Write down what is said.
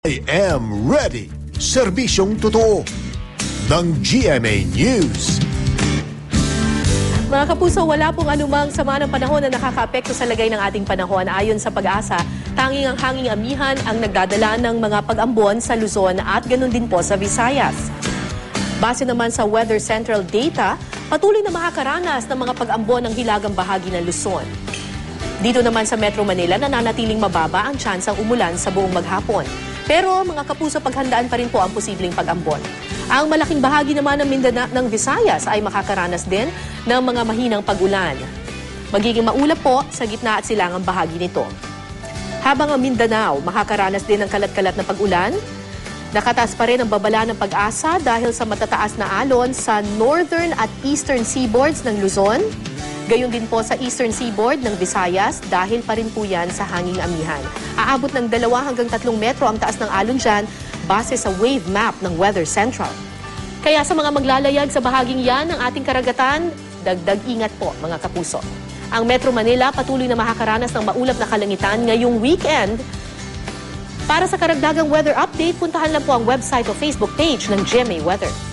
I am ready. Serbisyong totoo ng GMA News. Mga kapuso, wala pong anumang sama ng panahon na nakakaapekto sa lagay ng ating panahon. Ayon sa Pag-asa, tanging ang hanging amihan ang nagdadala ng mga pag-ambon sa Luzon at ganun din po sa Visayas. Base naman sa Weather Central data, patuloy na makakaranas ng mga pag-ambon ng hilagang bahagi ng Luzon. Dito naman sa Metro Manila, nananatiling mababa ang tsansang umulan sa buong maghapon. Pero mga kapuso, paghandaan pa rin po ang posibleng pag-ambon. Ang malaking bahagi naman ng Mindanao ng Visayas ay makakaranas din ng mga mahinang pag-ulan. Magiging maulap po sa gitna at silangang bahagi nito. Habang ang Mindanao makakaranas din ng kalat-kalat na pag-ulan, nakataas pa rin ang babala ng Pag-asa dahil sa matataas na alon sa northern at eastern seaboards ng Luzon. Gayon din po sa eastern seaboard ng Visayas dahil pa rin po yan sa hanging amihan. Aabot ng 2 hanggang 3 metro ang taas ng alon dyan base sa wave map ng Weather Central. Kaya sa mga maglalayag sa bahaging yan ng ating karagatan, dagdag ingat po mga kapuso. Ang Metro Manila patuloy na makakaranas ng maulap na kalangitan ngayong weekend. Para sa karagdagang weather update, puntahan lang po ang website o Facebook page ng GMA Weather.